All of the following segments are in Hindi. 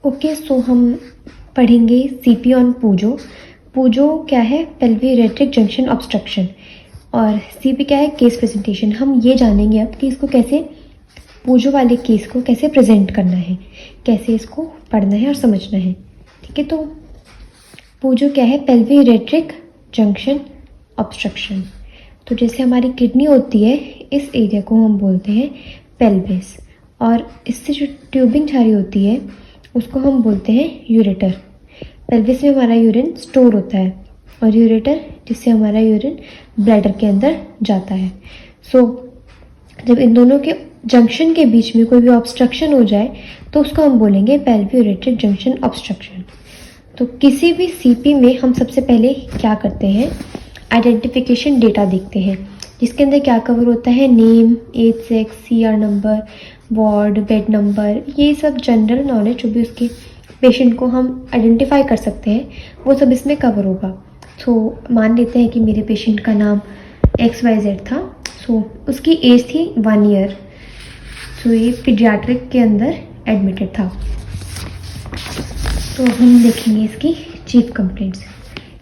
ओके, सो हम पढ़ेंगे सीपी ऑन पूजो। पूजो क्या है? पेल्वी रेट्रिक जंक्शन ऑब्स्ट्रक्शन। और सीपी क्या है? Case presentation. हम ये जानेंगे अब कि इसको कैसे, पूजो वाले केस को कैसे प्रेजेंट करना है, कैसे इसको पढ़ना है और समझना है। ठीक है, तो पूजो क्या है? पेल्वी रेट्रिक जंक्शन ऑब्स्ट्रक्शन। तो जैसे हमारी किडनी होती है, इस एरिया को हम बोलते हैं पेल्विस, और इससे जो ट्यूबिंग जा रही होती है उसको हम बोलते हैं यूरेटर। पेल्विस में हमारा यूरिन स्टोर होता है, और यूरेटर जिससे हमारा यूरिन ब्लैडर के अंदर जाता है। सो जब इन दोनों के जंक्शन के बीच में कोई भी ऑब्स्ट्रक्शन हो जाए तो उसको हम बोलेंगे पेल्वी यूरेट्रिक जंक्शन ऑब्स्ट्रक्शन। तो किसी भी सीपी में हम सबसे पहले क्या करते हैं? आइडेंटिफिकेशन डेटा देखते हैं, जिसके अंदर क्या कवर होता है? Name, age, sex, CR number, ward, bed number, ये सब जनरल नॉलेज जो भी उसके पेशेंट को हम आइडेंटिफाई कर सकते हैं वो सब इसमें कवर होगा। सो मान लेते हैं कि मेरे पेशेंट का नाम XYZ था। सो उसकी एज थी 1 ईयर। सो ये पीडियाट्रिक के अंदर एडमिटेड था। तो हम देखेंगे इसकी चीफ कंप्लेंट्स।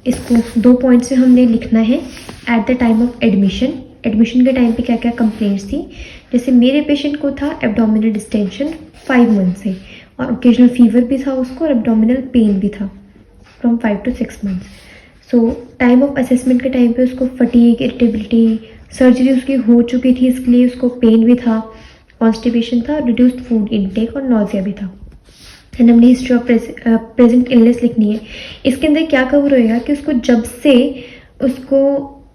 इसको 2 पॉइंट्स में हमने लिखना है। At the time of admission, admission के टाइम पे क्या क्या कंप्लेंट्स थी। जैसे मेरे पेशेंट को था एब्डोमिनल डिस्टेंशन 5 मंथ से, और ओकेजनल फीवर भी था उसको, और एब्डोमिनल पेन भी था from 5 to 6 months. So time of assessment के टाइम पे उसको फटीग, इरिटेबिलिटी, सर्जरी उसकी हो चुकी थी, इसके लिए उसको पेन भी था, कॉन्स्टिपेशन था, रिड्यूस्ड फूड इनटेक और नॉजिया भी था। एंड हमने हिस्ट्री ऑफ प्रेजेंट इलनेस लिखनी है। इसके अंदर क्या कवर होएगा कि उसको जब से उसको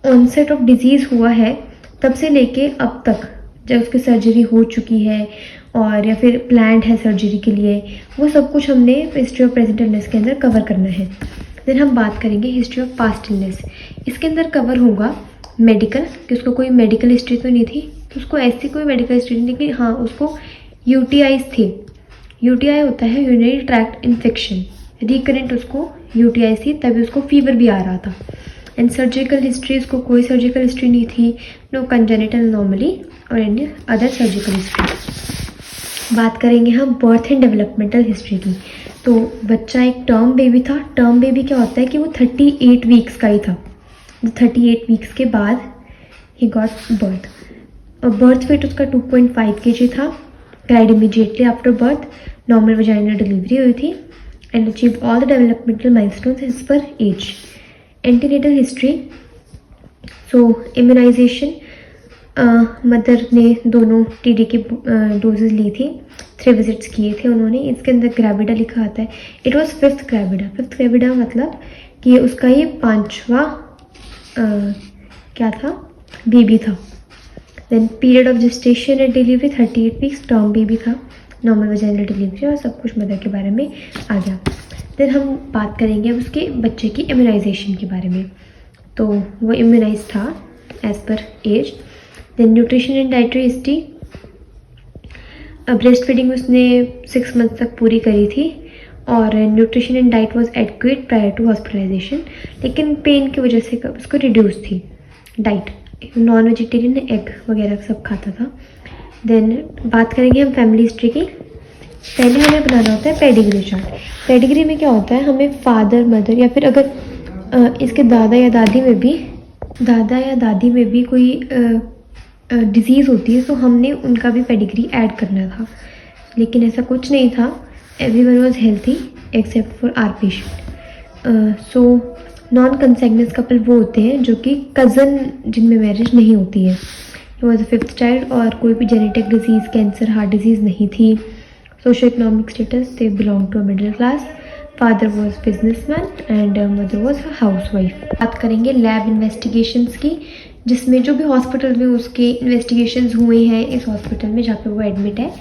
ऑनसेट ऑफ डिजीज़ हुआ है तब से लेके अब तक, जब उसकी सर्जरी हो चुकी है और या फिर प्लान्ड है सर्जरी के लिए, वो सब कुछ हमने हिस्ट्री ऑफ प्रेजेंट इलनेस के अंदर कवर करना है। देन हम बात करेंगे हिस्ट्री ऑफ पास्ट इलनेस। इसके अंदर कवर होगा मेडिकल, कि उसको कोई मेडिकल हिस्ट्री तो नहीं थी, तो उसको ऐसी कोई मेडिकल हिस्ट्री नहीं थी कि हाँ उसको यूटीआईज थे। यूटीआई होता है यूरिनरी ट्रैक्ट इन्फेक्शन, रिकरेंट उसको यूटीआई थी, तभी उसको फीवर भी आ रहा था। एंड सर्जिकल हिस्ट्री, उसको कोई सर्जिकल हिस्ट्री नहीं थी, नो कंजेनिटल अनोमली और एनी अदर सर्जिकल हिस्ट्री। बात करेंगे हम बर्थ एंड डेवलपमेंटल हिस्ट्री की। तो बच्चा एक टर्म बेबी था। टर्म बेबी क्या होता है कि वो 38 वीक्स का ही था। 38 वीक्स के बाद ही गॉट बर्थ, और बर्थ वेट उसका 2.5 kg था। Cried immediately after birth, normal vaginal delivery हुई थी, and achieve all the developmental milestones as per age. Antenatal history, so immunisation, mother ने दोनों टीडी की डोजेज ली थी, 3 विजिट्स किए थे उन्होंने। इसके अंदर ग्रेविडा लिखा आता है। It was 5th gravida. 5th gravida मतलब कि उसका ये 5वां क्या था, बेबी था। Then period of gestation and delivery 38 weeks, term baby था, नॉर्मल वजाइनल डिलीवरी, और सब कुछ मदर के बारे में आ गया। देन हम बात करेंगे अब उसके बच्चे की इम्यूनाइजेशन के बारे में। तो वो इम्यूनाइज था as per age. Then nutrition and dietary history, breast feeding उसने 6 मंथ तक पूरी करी थी, और nutrition and diet was adequate prior to hospitalization, लेकिन पेन की वजह से उसको रिड्यूस थी डाइट। नॉन वेजिटेरियन, एग वगैरह सब खाता था। देन बात करेंगे हम फैमिली हिस्ट्री की। पहले हमें बनाना होता है पेडिग्री चार्ट। पेडिग्री में क्या होता है, हमें फादर, मदर, या फिर अगर इसके दादा या दादी में भी कोई डिजीज़ होती है तो हमने उनका भी पेडिग्री ऐड करना था, लेकिन ऐसा कुछ नहीं था। Everyone was healthy except for our patient. So non consanguineous couple वो होते हैं जो कि कज़न जिनमें मैरिज नहीं होती है। ही वॉज 5th चाइल्ड, और कोई भी genetic disease, cancer, heart disease नहीं थी। Socio economic status, they belong to a middle class. Father was businessman and mother was housewife. बात करेंगे लैब इन्वेस्टिगेशंस की, जिसमें जो भी हॉस्पिटल में उसके इन्वेस्टिगेशंस हुए हैं इस हॉस्पिटल में जहाँ पे वो एडमिट है,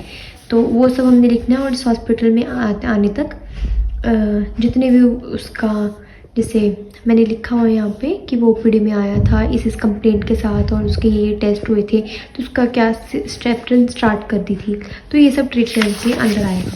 तो वो सब हमने लिखना है। और इस हॉस्पिटल में आने तक जितने भी उसका, जैसे मैंने लिखा हुआ है यहाँ पे कि वो ओपीडी में आया था इस कंप्लेंट के साथ, और उसके ये टेस्ट हुए थे, तो उसका क्या स्टेप्टन स्टार्ट कर दी थी, तो ये सब ट्रीटमेंट के अंदर आएगा।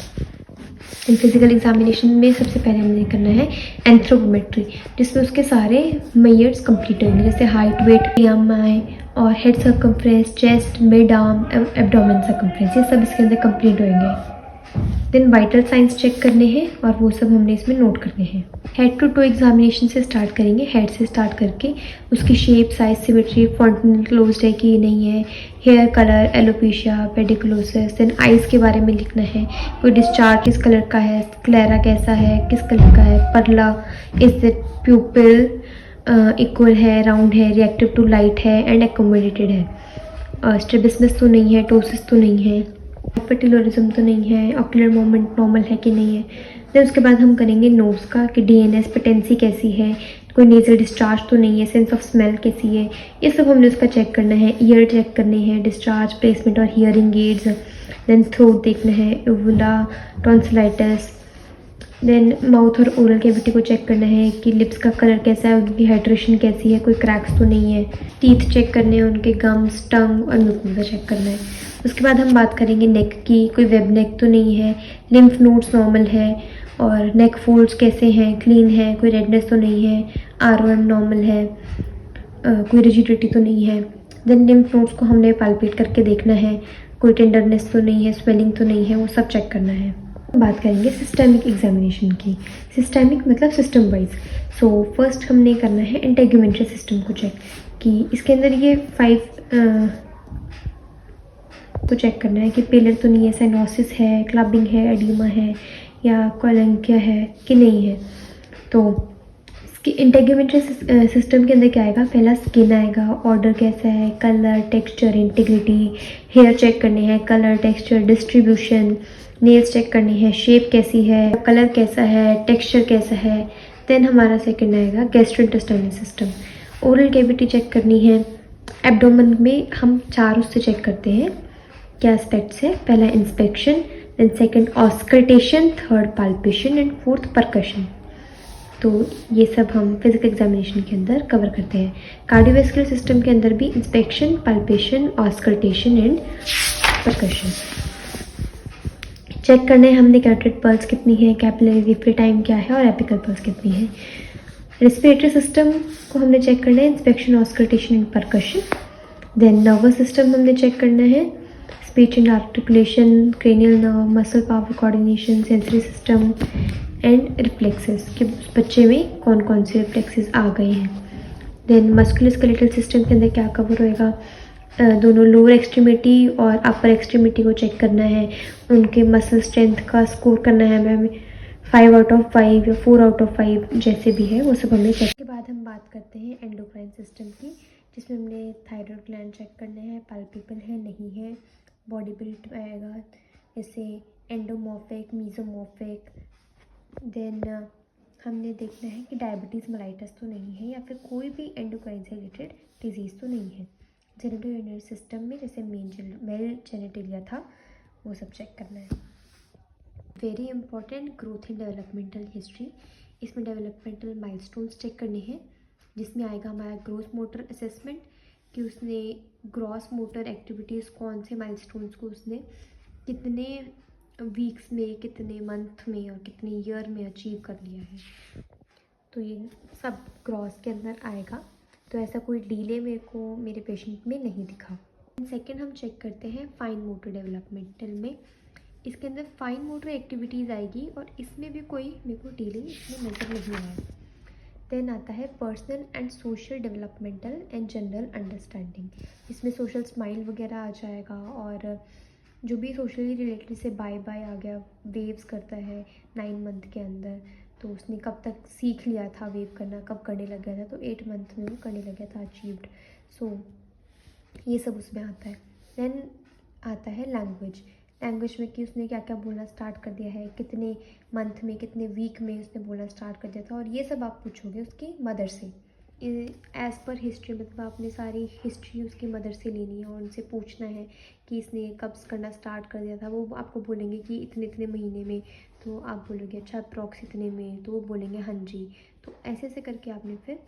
फिजिकल एग्जामिनेशन में सबसे पहले हमने करना है एंथ्रोपोमेट्री, जिसमें उसके सारे मेजर्स कंप्लीट होंगे, जैसे हाइट, वेट, BMI और head circumference, chest, mid arm, abdomen circumference, ये सब इसके अंदर कंप्लीट होंगे। देन वाइटल साइंस चेक करने हैं और वो सब हमने इसमें नोट करने हैं। हेड टू टो एग्जामिनेशन से स्टार्ट करेंगे, हेड से स्टार्ट करके उसकी shape, size, symmetry, fontanel closed है कि नहीं है, hair colour, alopecia, pediculosis. Then eyes के बारे में लिखना है, कोई डिस्चार्ज किस कलर का है, स्क्लेरा कैसा है, किस कलर का है, परला, इज इट प्यूपिल इक्वल है, राउंड है, रिएक्टिव टू लाइट है एंड एकोमोडेटेड है, स्ट्रेबिस्मस तो नहीं है, टोसिस तो नहीं है, हाइपरटिलोरिज्म तो नहीं है, ऑक्यूलर मूवमेंट नॉर्मल है कि नहीं है। फिर उसके बाद हम करेंगे नोज़ का कि डीएनएस पेटेंसी कैसी है, कोई नेजल डिस्चार्ज तो नहीं है, सेंस ऑफ स्मेल कैसी है, ये सब हमने उसका चेक करना है। ईयर चेक करने हैं, डिस्चार्ज, प्लेसमेंट और हियरिंग एड्स। देन थ्रोट देखना है, यूवुला, टॉन्सिलाइटिस। देन माउथ और ओरल कैविटी को चेक करना है कि लिप्स का कलर कैसा है, उनकी हाइड्रेशन कैसी है, कोई क्रैक्स तो नहीं है। टीथ चेक करने हैं, उनके गम्स, टंग और म्यूकोसा चेक करना है। उसके बाद हम बात करेंगे नेक की, कोई वेब नेक तो नहीं है, लिम्फ नोड्स नॉर्मल है और नेक फोल्ड्स कैसे हैं, क्लीन है, कोई रेडनेस तो नहीं है, आरओएम नॉर्मल है, कोई रिजिडिटी तो नहीं है। देन लिम्फ नोड्स को हमने पाल्पेट करके देखना है, कोई टेंडरनेस तो नहीं है, स्वेलिंग तो नहीं है, वो सब चेक करना है। बात करेंगे सिस्टेमिक एग्जामिनेशन की। सिस्टेमिक मतलब सिस्टम वाइज। सो फर्स्ट हमने करना है इंटेग्यूमेंट्री सिस्टम को चेक कि इसके अंदर ये 5 को चेक करना है कि पेलर तो नहीं है, साइनोसिस है, क्लबिंग है, एडिमा है या कोलंकिया है कि नहीं है। तो इसके इंटेग्यूमेंट्री सिस्टम के अंदर क्या आएगा, पहला स्किन आएगा, ऑर्डर कैसा है, colour, texture, integrity, hair check करने हैं, colour, texture, distribution, nails check करनी है, शेप कैसी है, कलर कैसा है, टेक्सचर कैसा है। देन हमारा सेकंड आएगा gastrointestinal system, oral cavity check करनी है। एब्डोमेन में हम 4 उससे चेक करते हैं, क्या एस्पेक्ट्स है, पहला inspection, then second auscultation, third palpation and fourth percussion. तो ये सब हम फिजिकल एग्जामिनेशन के अंदर कवर करते हैं। कार्डियोवैस्कुलर सिस्टम के अंदर भी inspection, palpation, auscultation and percussion check करना है हमने। कैरोटिड पल्स कितनी है, कैपिलरी रिफ्री टाइम क्या है और एपिकल पल्स कितनी है। रेस्पिरेटरी सिस्टम को हमने चेक करना है, inspection, auscultation and percussion. Then nervous system हमने चेक करना है, speech and articulation, cranial nerve, muscle power coordination, sensory system and reflexes कि उस बच्चे में कौन कौन से रिफ्लेक्सेस आ गए हैं। देन मस्कुलोस्केलेटल सिस्टम के अंदर क्या कवर होएगा, दोनों लोअर एक्सट्रीमिटी और अपर एक्सट्रीमिटी को चेक करना है, उनके मसल स्ट्रेंथ का स्कोर करना है हमें 5 आउट ऑफ 5 या 4 आउट ऑफ 5 जैसे भी है वो सब हमें चेक। के बाद हम बात करते हैं एंडोक्राइन सिस्टम की, जिसमें हमने थायराइड ग्लैंड चेक करना है, पाल्पेबल है नहीं है, बॉडी बिल्ट आएगा जैसे एंडोमॉर्फिक, मीजोमॉर्फिक। देन हमने देखना है कि डायबिटीज़ मेलाइटस तो नहीं है या फिर कोई भी एंडोक्राइन से रिलेटेड डिजीज़ तो नहीं है। जेनिटल यूरिनरी सिस्टम में जैसे मेल जेनिटेलिया था वो सब चेक करना है। Very important growth and developmental history, इसमें डेवलपमेंटल माइलस्टोन्स चेक करने हैं, जिसमें आएगा हमारा ग्रोथ मोटर असेसमेंट कि उसने ग्रॉस मोटर एक्टिविटीज़ कौन से माइलस्टोन्स को उसने कितने वीक्स में, कितने मंथ में और कितने ईयर में अचीव कर लिया है। तो ये सब ग्रॉस के अंदर आएगा। तो ऐसा कोई डिले मेरे को मेरे पेशेंट में नहीं दिखा। सेकंड हम चेक करते हैं फाइन मोटर डेवलपमेंटल में, इसके अंदर फाइन मोटर एक्टिविटीज़ आएगी और इसमें भी कोई मेरे को डिले इसमें नज़र नहीं आया। देन आता है personal and social developmental and general understanding, इसमें सोशल स्माइल वगैरह आ जाएगा और जो भी सोशली रिलेटेड से बाय बाय आ गया, वेव्स करता है 9 मंथ के अंदर, तो उसने कब तक सीख लिया था वेव करना, कब करने लग गया था, तो 8 मंथ में वो करने लग गया था अचीव्ड। सो ये सब उसमें आता है। देन आता है लैंग्वेज में कि उसने क्या क्या बोलना स्टार्ट कर दिया है, कितने मंथ में, कितने वीक में उसने बोलना स्टार्ट कर दिया था, और ये सब आप पूछोगे उसकी मदर से। एज़ पर हिस्ट्री मतलब आपने सारी हिस्ट्री उसकी मदर से लेनी है और उनसे पूछना है कि इसने कब करना स्टार्ट कर दिया था। वो आपको बोलेंगे कि इतने इतने महीने में, तो आप बोलोगे अच्छा अप्रॉक्स इतने में, तो वो बोलेंगे हाँ जी। तो ऐसे ऐसे करके आपने फिर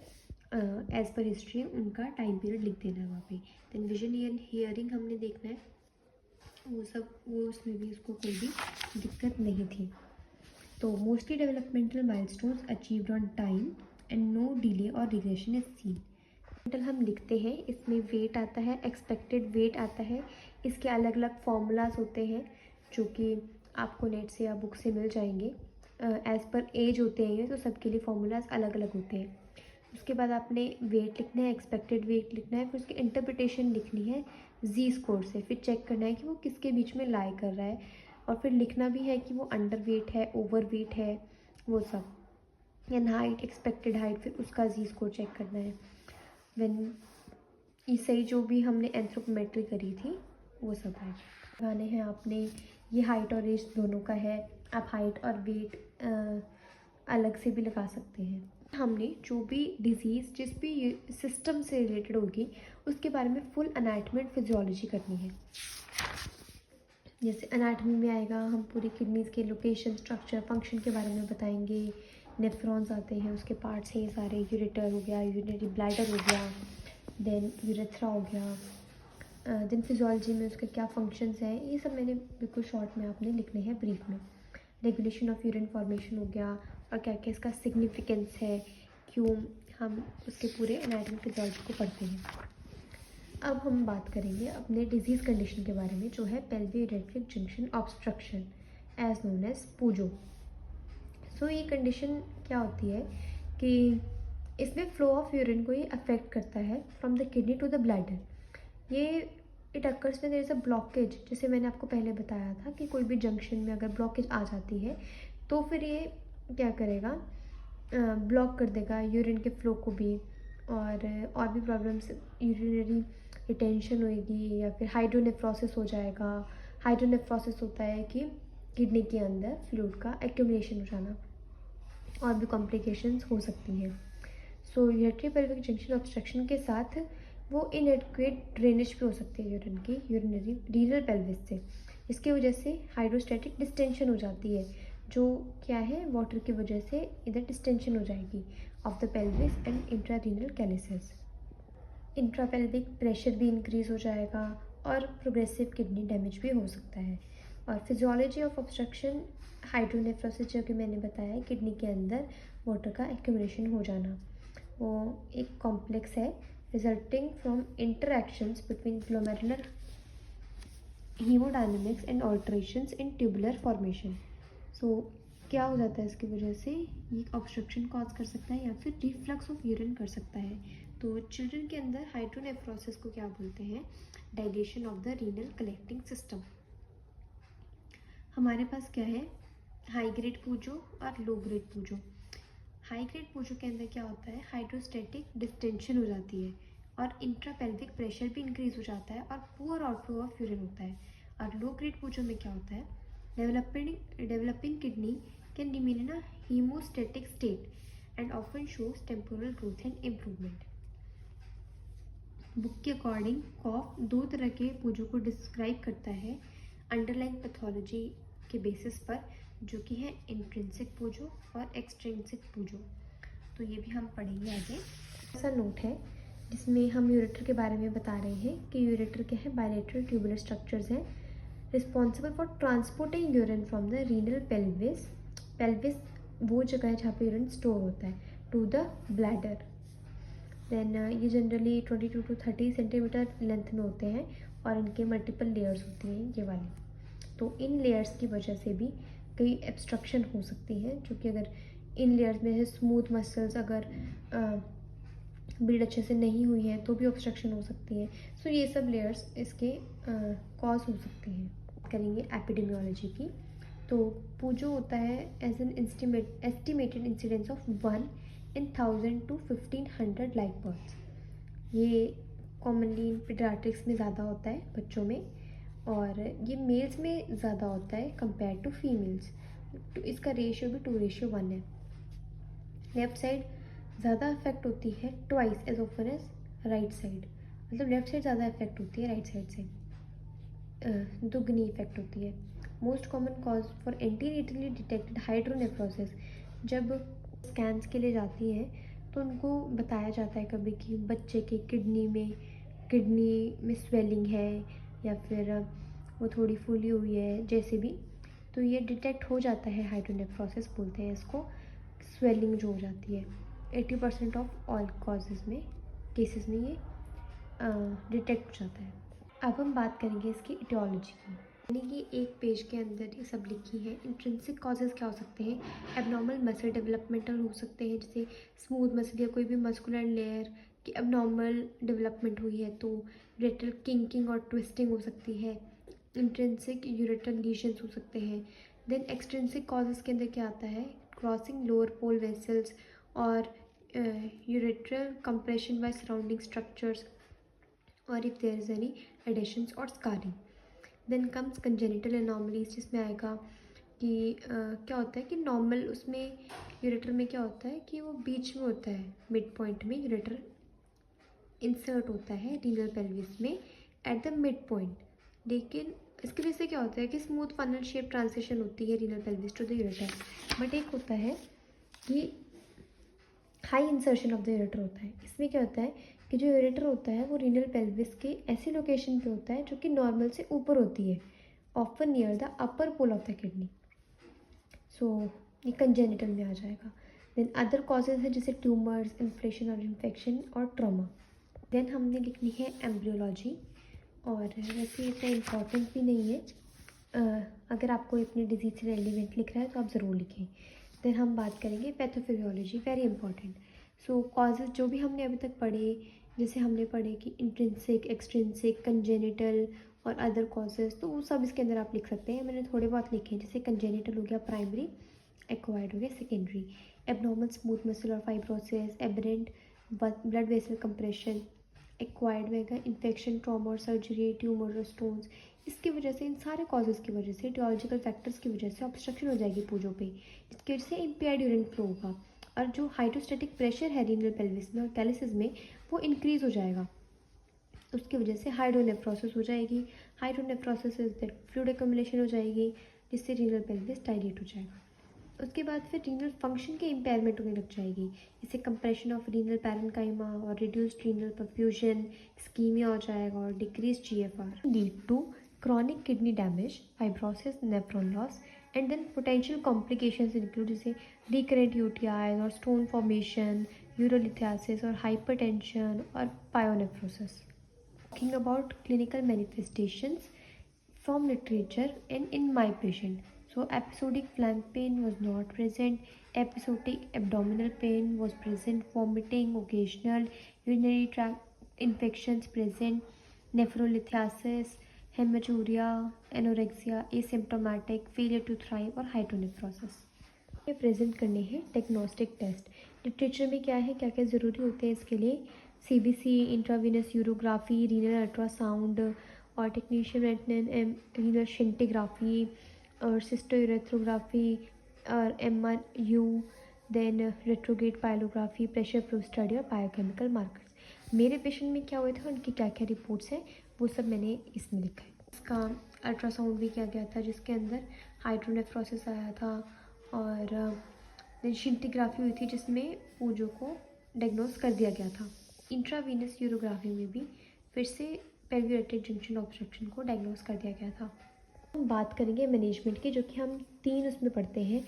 एज़ पर हिस्ट्री उनका टाइम पीरियड लिख देना है वहाँ पे। देन विजन एंड हियरिंग हमने देखना है, वो सब वो उसमें भी उसको कोई भी दिक्कत नहीं थी। तो mostly developmental milestones achieved on time and no delay और रिग्रेशन इज सीन। हम लिखते हैं, इसमें वेट आता है, एक्सपेक्टेड वेट आता है, इसके अलग अलग फॉर्मूलाज होते हैं जो कि आपको नेट से या बुक से मिल जाएंगे। एज़ पर एज होते हैं ये, तो सबके लिए फॉर्मूलाज अलग अलग होते हैं। उसके बाद आपने वेट लिखना है, एक्सपेक्टेड वेट लिखना है, फिर उसकी इंटरप्रिटेशन लिखनी है जी स्कोर से, फिर चेक करना है कि वो किसके बीच में लाई कर रहा है, और फिर लिखना भी है कि वो अंडर वेट है, ओवर वेट है, वो सब। एंड हाइट, एक्सपेक्टेड हाइट, फिर उसका जी स्कोर चेक करना है। व्हेन ये सही जो भी हमने एंथ्रोपोमेट्री करी थी वो सब है। लगाने हैं आपने, ये हाइट और एज दोनों का है। आप हाइट और वेट अलग से भी लगा सकते हैं। हमने जो भी डिजीज़ जिस भी सिस्टम से रिलेटेड होगी उसके बारे में फुल एनाटॉमी एंड फिजियोलॉजी करनी है। जैसे एनाटॉमी में आएगा, हम पूरी किडनीज़ के लोकेशन, स्ट्रक्चर, फंक्शन के बारे में बताएंगे। नेफ्रॉन्स आते हैं, उसके पार्ट्स हैं ये सारे। यूरेटर हो गया, यूरिनरी ब्लैडर हो गया, देन यूरेथ्रा हो गया। देन फिजियोलॉजी में उसके क्या फंक्शंस हैं, ये सब मैंने बिल्कुल शॉर्ट में आपने लिखने हैं, ब्रीफ में। रेगुलेशन ऑफ यूरिन फॉर्मेशन हो गया, और क्या क्या इसका सिग्निफिकेंस है, क्यों हम उसके पूरे एनाटॉमी फिजियोलॉजी को पढ़ते हैं। अब हम बात करेंगे अपने डिजीज़ कंडीशन के बारे में, जो है pelvic ureteric junction obstruction as known as PUJO. So ये कंडीशन क्या होती है कि इसमें फ्लो ऑफ यूरिन को ये अफेक्ट करता है from the kidney to the bladder. ये इट अकर्स में देयर इज अ ब्लॉकेज, जैसे मैंने आपको पहले बताया था कि कोई भी जंक्शन में अगर ब्लॉकेज आ जाती है तो फिर ये क्या करेगा, ब्लॉक कर देगा यूरिन के फ्लो को भी, और भी प्रॉब्लम्स, यूरिनरी रिटेंशन होएगी, या फिर हाइड्रोनेफ्रोसिस हो जाएगा। हाइड्रोनेफ्रोसिस होता है कि किडनी के अंदर फ्लूइड का एक्यूमुलेशन हो जाना, और भी कॉम्प्लिकेशंस हो सकती हैं। सो यूरेट्री पेल्विक जंक्शन ऑब्स्ट्रक्शन के साथ वो इनएडिक्वेट ड्रेनेज भी हो सकती है यूरिन की, यूरिनरी रीनल पेल्विस से। इसकी वजह से हाइड्रोस्टैटिक डिस्टेंशन हो जाती है, जो क्या है, वाटर की वजह से इधर डिस्टेंशन हो जाएगी of the pelvis and intrarenal calyces. Intrapelvic pressure भी इंक्रीज हो जाएगा, और प्रोग्रेसिव किडनी डैमेज भी हो सकता है। और फिजियोलॉजी ऑफ ऑब्स्ट्रक्शन, हाइड्रोनेफ्रोसिस जो कि मैंने बताया, किडनी के अंदर वाटर का एक्यूमुलेशन हो जाना, वो एक कॉम्प्लेक्स है resulting from interactions between glomerular hemodynamics and alterations in tubular formation. So क्या हो जाता है इसकी वजह से, ये ऑब्स्ट्रक्शन कॉज कर सकता है या फिर रिफ्लक्स ऑफ यूरिन कर सकता है। तो चिल्ड्रन के अंदर हाइड्रोनेफ्रोसिस को क्या बोलते हैं, dilation of the renal collecting system. हमारे पास क्या है, हाई ग्रेड पूजो और लो ग्रेड पूजो। हाई ग्रेड पूजो के अंदर क्या होता है, हाइड्रोस्टैटिक डिस्टेंशन हो जाती है, और इंट्रापेल्विक प्रेशर भी इंक्रीज हो जाता है, और पुअर आउटफ्लो ऑफ यूरिन होता है। और लो ग्रेड पूजो में क्या होता है, developing kidney can remain in a haemostatic state and often shows temporal growth and improvement. Book के अकॉर्डिंग कॉफ दो तरह के पूजो को डिस्क्राइब करता है अंडरलाइंग पैथोलॉजी के बेसिस पर, जो कि है इंट्रिंसिक पूजो और एक्सट्रिंसिक पूजो। तो ये भी हम पढ़ेंगे आगे। ऐसा नोट है जिसमें हम यूरेटर के बारे में बता रहे हैं कि यूरेटर क्या है, बायलेटरल ट्यूबुलर स्ट्रक्चर्स हैं responsible for transporting urine from the renal pelvis. Pelvis वो जगह है जहाँ पे यूरिन स्टोर होता है, टू द ब्लैडर। देन ये जनरली 22 to 30 सेंटीमीटर लेंथ में होते हैं, और इनके मल्टीपल लेयर्स होती हैं ये वाली। तो इन लेयर्स की वजह से भी कई एब्स्ट्रक्शन हो सकती हैं, जो कि अगर इन लेयर्स में स्मूथ मसल्स अगर बिल्ड अच्छे से नहीं हुई है तो भी ऑब्स्ट्रक्शन हो सकती है। सो ये सब लेयर्स इसके कॉज हो सकती हैं। करेंगे एपिडेमियोलॉजी की। तो पूजो होता है as an estimated incidence of 1 in 1000 to 1500 live births. ये कॉमनली पीडियाट्रिक्स में ज़्यादा होता है बच्चों में, और ये मेल्स में ज़्यादा होता है कंपेयर टू फीमेल्स। तो इसका रेशियो भी 2:1 है। लेफ्ट साइड ज़्यादा अफेक्ट होती है, twice as often as right side, मतलब लेफ्ट साइड ज़्यादा अफेक्ट होती है राइट साइड से, दुगनी इफेक्ट होती है। Most common cause for antenatally detected hydronephrosis, जब स्कैन्स के लिए जाती हैं तो उनको बताया जाता है कभी कि बच्चे के किडनी में स्वेलिंग है, या फिर वो थोड़ी फूली हुई है, जैसे भी, तो ये डिटेक्ट हो जाता है। हाइड्रोनेफ्रोसिस बोलते हैं इसको, स्वेलिंग जो हो जाती है। 80% ऑफ ऑल कॉजेज़ में, केसेस में ये डिटेक्ट हो जाता है। अब हम बात करेंगे इसकी इटियोलॉजी की। यानी कि एक पेज के अंदर ये सब लिखी है। इंट्रिंसिक कॉजेज़ क्या हो सकते हैं? एबनॉर्मल मसल डेवलपमेंटल हो सकते हैं, जैसे स्मूथ मसल या कोई भी मस्कुलर लेयर की एबनॉर्मल डेवलपमेंट हुई है तो यूरेट्रल किंकिंग और ट्विस्टिंग हो सकती है। इंट्रिंसिक यूरेट्रल लीशंस हो सकते हैं। देन एक्सट्रिंसिक कॉजेज़ के अंदर क्या आता है? क्रॉसिंग लोअर पोल वेसल्स और ureteral compression by surrounding structures, और if there is any adhesions और scarring. Then comes congenital anomalies, जिसमें आएगा कि क्या होता है कि नॉर्मल उसमें यूरेटर में क्या होता है कि वो बीच में होता है, मिड पॉइंट में यूरेटर इंसर्ट होता है रीनल पेल्विस में एट द मिड पॉइंट। लेकिन इसकी वजह से क्या होता है कि स्मूथ फनल शेप ट्रांजिशन होती है renal pelvis to the ureter. But एक होता है कि high insertion of the ureter होता है। इसमें क्या होता है कि जो यूरेटर होता है वो रीनल पेल्विस के ऐसी लोकेशन पे होता है जो कि नॉर्मल से ऊपर होती है, often near the upper pole of the kidney. So ये कंजेनिटल में आ जाएगा। देन अदर कॉजेज है जैसे ट्यूमर्स, इन्फ्लेशन और इन्फेक्शन और ट्रॉमा। देन हमने लिखनी है एम्ब्रियोलॉजी, और वैसे इतना इम्पॉर्टेंट भी नहीं है। अगर आपको अपनी डिजीज से रेलिवेंट लिख रहा है तो आप ज़रूर लिखें। देन हम बात करेंगे पैथोफिजियोलॉजी, वेरी इंपॉर्टेंट। सो कॉजेज जो भी हमने अभी तक पढ़े, जैसे हमने पढ़े कि इंट्रिंसिक, एक्सट्रिंसिक, कंजेनिटल और अदर कॉजेज, तो वो सब इसके अंदर आप लिख सकते हैं। मैंने थोड़े बहुत लिखे हैं, जैसे कंजेनिटल हो गया प्राइमरी, एक्वायर्ड हो गया सेकेंडरी। एबनॉर्मल स्मूथ मसल और fibrosis, aberrant blood vessel compression, acquired में गया इन्फेक्शन, ट्रॉमा और सर्जरी, ट्यूमर और स्टोन्स। इसकी वजह से, इन सारे कॉजेज़ की वजह से, टियोलॉजिकल फैक्टर्स की वजह से ऑब्स्ट्रक्शन हो जाएगी पूजों पे, जिसकी वजह से इम्पेयर्ड यूरिन फ्लो होगा, और जो हाइड्रोस्टैटिक प्रेशर है रीनल पेल्विस में और कैलिसिस में वो इंक्रीज़ हो जाएगा। उसकी वजह से हाइड्रोनेफ्रोसिस हो जाएगी। Hydronephrosis is that fluid accumulation हो जाएगी, जिससे रीनल पेल्विस डायलेट हो जाएगा। उसके बाद फिर रीनल फंक्शन के इम्पेयरमेंट होने लग जाएगी, जैसे कंप्रेशन ऑफ रीनल पैरेन्काइमा और रिड्यूस्ड रीनल परफ्यूजन, स्कीमिया हो जाएगा और decrease GFR, lead to chronic kidney damage, fibrosis, nephron loss, and then potential complications include जैसे recurrent UTIs और stone formation, urolithiasis और hypertension और pyonephrosis. Talking about clinical manifestations from literature and in my patient. So episodic flank pain was not present, episodic abdominal pain was present, vomiting, occasional urinary tract infections present, nephrolithiasis, haematuria, anorexia, asymptomatic, failure to thrive और हाइड्रोनेफ्रोसिस। ये प्रेजेंट करने हैं डायग्नोस्टिक टेस्ट। लिटरेचर में क्या है, क्या क्या ज़रूरी होते हैं इसके लिए? CBC, intravenous urography, renal ultrasound और टेक्नीशियन रेटिनल रीनल शिंटिग्राफी और सिस्टोयूरेथ्रोग्राफी और MRU, then retrograde pyelography, pressure proof study और बायोकेमिकल मार्कर्स। मेरे पेशेंट में क्या हुए थे, उनकी क्या क्या रिपोर्ट्स हैं, वो सब मैंने इसमें लिखा है। इसका अल्ट्रासाउंड भी किया गया था, जिसके अंदर हाइड्रोनेफ्रोसिस आया था, और शिंटिग्राफी हुई थी जिसमें पूजो को डायग्नोस कर दिया गया था। इंट्रावीनस यूरोग्राफी में भी फिर से पेल्वियोरेटेड जंक्शन ऑब्स्ट्रक्शन को डायग्नोस कर दिया गया था। हम बात करेंगे मैनेजमेंट की, जो कि हम 3 उसमें पढ़ते हैं,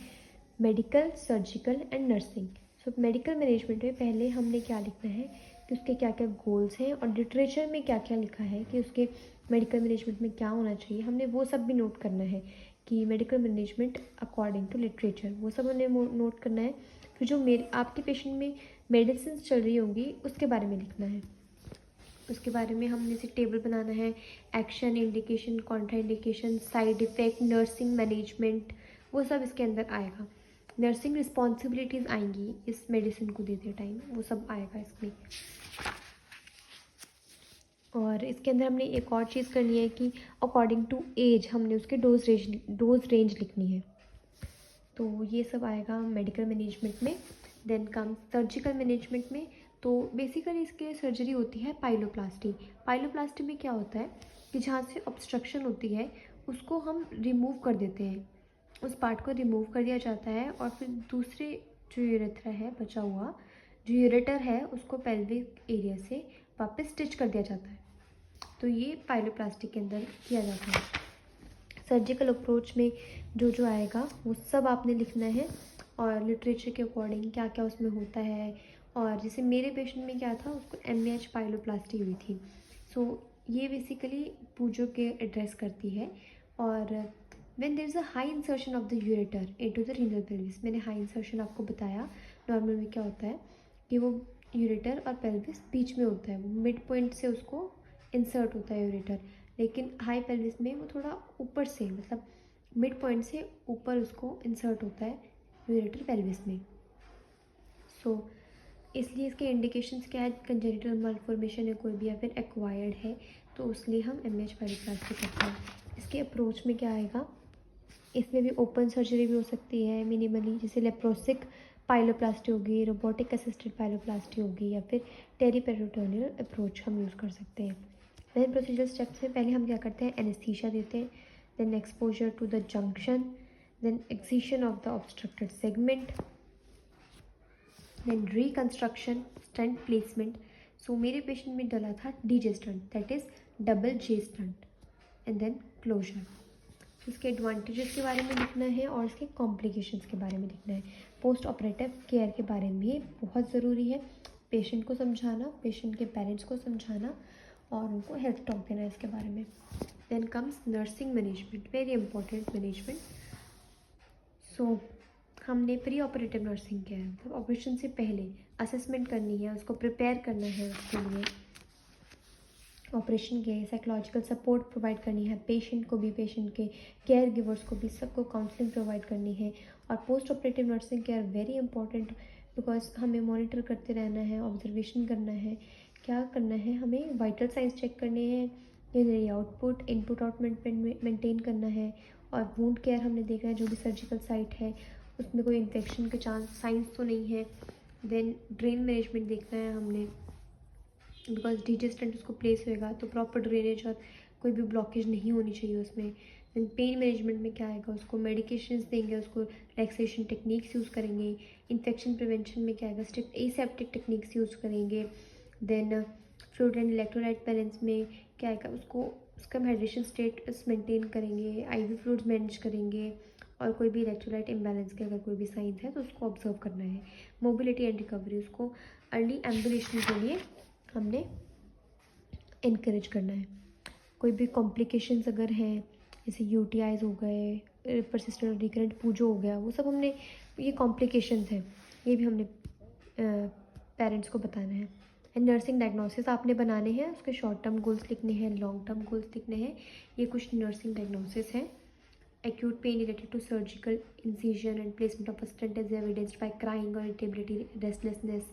medical, surgical and nursing. So medical management में पहले हमने क्या लिखना है कि उसके क्या क्या गोल्स हैं, और लिटरेचर में क्या क्या लिखा है कि उसके मेडिकल मैनेजमेंट में क्या होना चाहिए, हमने वो सब भी नोट करना है कि medical management according to literature, वो सब हमने नोट करना है। फिर जो मेरे आपके पेशेंट में मेडिसिन चल रही होंगी उसके बारे में लिखना है। उसके बारे में हमने से टेबल बनाना है, action, indication, contraindication, side effect, nursing management, वो सब इसके अंदर आएगा। नर्सिंग रिस्पॉन्सिबिलिटीज़ आएंगी इस मेडिसिन को देते टाइम, वो सब आएगा इसमें। और इसके अंदर हमने एक और चीज़ करनी है कि अकॉर्डिंग टू एज हमने उसके डोज रेंज लिखनी है। तो ये सब आएगा मेडिकल मैनेजमेंट में। देन कम सर्जिकल मैनेजमेंट में, तो बेसिकली इसके लिए सर्जरी होती है पाइलोप्लास्टी। पाइलोप्लास्टी में क्या होता है कि जहाँ से ऑब्स्ट्रक्शन होती है उसको हम रिमूव कर देते हैं, उस पार्ट को रिमूव कर दिया जाता है, और फिर दूसरे जो यूरेथ्रा है बचा हुआ, जो यूरेटर है, उसको पेल्विक एरिया से वापस स्टिच कर दिया जाता है। तो ये पाइलोप्लास्टी के अंदर किया जाता है। सर्जिकल अप्रोच में जो जो आएगा वो सब आपने लिखना है, और लिटरेचर के अकॉर्डिंग क्या क्या उसमें होता है। और जैसे मेरे पेशेंट में क्या था, उसको MAH पाइलोप्लास्टी हुई थी। सो ये बेसिकली पूजो के एड्रेस करती है, और when there is a high insertion of the ureter into the renal pelvis, मैंने हाई इंसर्शन आपको बताया नॉर्मल में क्या होता है कि वो यूरेटर और पेल्विस बीच में होता है, मिड पॉइंट से उसको इंसर्ट होता है यूरेटर, लेकिन हाई पेल्विस में वो थोड़ा ऊपर से, मतलब मिड पॉइंट से ऊपर उसको इंसर्ट होता है यूरेटर पेल्विस में। सो इसलिए इसके इंडिकेशंस क्या है, कंजेनिटल मालफॉर्मेशन है कोई भी या फिर एक्वायर्ड है, तो उसलिए हम एमएच पेरिप्लास्टी करते हैं। इसके अप्रोच में क्या आएगा, इसमें भी ओपन सर्जरी भी हो सकती है मिनिमली, जैसे लेप्रोसिक पाइलोप्लास्टी होगी, रोबोटिक असिस्टेड पाइलोप्लास्टी होगी, या फिर टेरीपेरिटोनियल अप्रोच हम यूज़ कर सकते हैं। देन प्रोसीजर स्टेप से पहले हम क्या करते हैं, एनेस्थीसिया देते हैं, then exposure to the junction, then excision of the obstructed segment, then reconstruction, stent placement. So मेरे पेशेंट में डला था DJ stent, that is double J stent, and then closure. इसके एडवांटेजेस के बारे में लिखना है और इसके कॉम्प्लिकेशंस के बारे में लिखना है। पोस्ट ऑपरेटिव केयर के बारे में भी बहुत ज़रूरी है, पेशेंट को समझाना, पेशेंट के पेरेंट्स को समझाना और उनको हेल्थ टॉक देना है इसके बारे में। Then comes nursing management, very important management. So हमने प्री ऑपरेटिव नर्सिंग किया है, मतलब ऑपरेशन से पहले असेसमेंट करनी है, उसको प्रिपेयर करना है उसके लिए, ऑपरेशन के साइकोलॉजिकल सपोर्ट प्रोवाइड करनी है पेशेंट को भी, पेशेंट के केयर गिवर्स को भी, सबको काउंसलिंग प्रोवाइड करनी है। और post operative nursing care very important, because हमें मॉनिटर करते रहना है, ऑब्जर्वेशन करना है, क्या करना है, हमें वाइटल साइंस चेक करने हैं, ये आउटपुट इनपुट आउटपुट मेंटेन करना है। और वूंड केयर हमने देखना है, जो भी सर्जिकल साइट है उसमें कोई इन्फेक्शन के साइंस तो नहीं है। देन ड्रेन मैनेजमेंट देखना है हमने, बिकॉज डीजे स्टंट उसको प्लेस होएगा तो प्रॉपर ड्रेनेज और कोई भी ब्लॉकेज नहीं होनी चाहिए उसमें। देन पेन मैनेजमेंट में क्या आएगा, उसको मेडिकेशंस देंगे, उसको रिलैक्सेशन टेक्निक्स यूज़ करेंगे। इन्फेक्शन प्रिवेंशन में क्या आएगा, स्ट्रिक्ट एसेप्टिक टेक्निक्स यूज़ करेंगे। Then fluid and electrolyte balance में क्या आएगा, उसको उसका हाइड्रेशन स्टेटस मेंटेन करेंगे, आईवी फ्लूइड्स मैनेज करेंगे, और कोई भी इलेक्ट्रोलाइट इम्बैलेंस के अगर कोई भी साइन है तो उसको ऑब्जर्व करना है। मोबिलिटी एंड रिकवरी, उसको अर्ली एम्बुलेशन के लिए हमने इनकरेज करना है। कोई भी कॉम्प्लिकेशंस अगर हैं, जैसे यूटीआईज हो गए, परसिस्टेंट और रिकरेंट पूजो हो गया, वो सब हमने, ये कॉम्प्लिकेशंस हैं, ये भी हमने पेरेंट्स को बताना है। एंड नर्सिंग डायग्नोसिस आपने बनाने हैं, उसके शॉर्ट टर्म गोल्स लिखने हैं, लॉन्ग टर्म गोल्स लिखने हैं। ये कुछ नर्सिंग डायग्नोसिस हैं। acute pain related to surgical incision and placement of a stent is evidenced by crying or irritability, restlessness,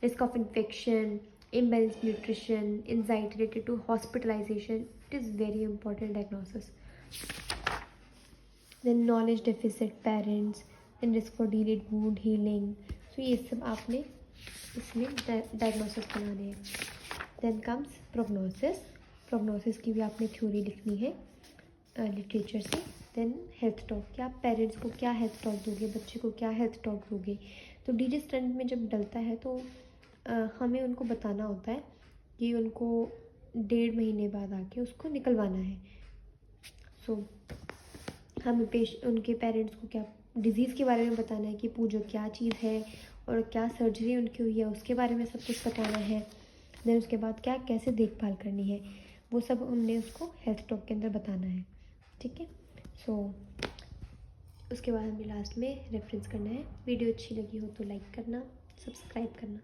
risk of infection, imbalanced nutrition, anxiety related to hospitalization. It is very important diagnosis. Then knowledge deficit parents, then risk for delayed wound healing. So ये सब आपने इसमें diagnosis बनाने हैं। Then comes prognosis. Prognosis की भी आपने थ्योरी लिखनी है लिटरेचर से। देन हेल्थ टॉक, क्या आप पेरेंट्स को क्या हेल्थ टॉक दोगे, बच्चे को क्या हेल्थ टॉक दोगे। तो डीजे स्टंट में जब डलता है तो हमें उनको बताना होता है कि उनको 1.5 महीने बाद आके उसको निकलवाना है। सो हमें उनके पेरेंट्स को क्या डिज़ीज़ के बारे में बताना है कि पूजो क्या चीज़ है और क्या सर्जरी उनकी हुई है उसके बारे में सब कुछ बताना है। देन उसके बाद क्या कैसे देखभाल करनी है, वो सब हमने उसको हेल्थ टॉक के अंदर बताना है। ठीक है, सो उसके बाद हमें लास्ट में रेफरेंस करना है। वीडियो अच्छी लगी हो तो लाइक करना, सब्सक्राइब करना।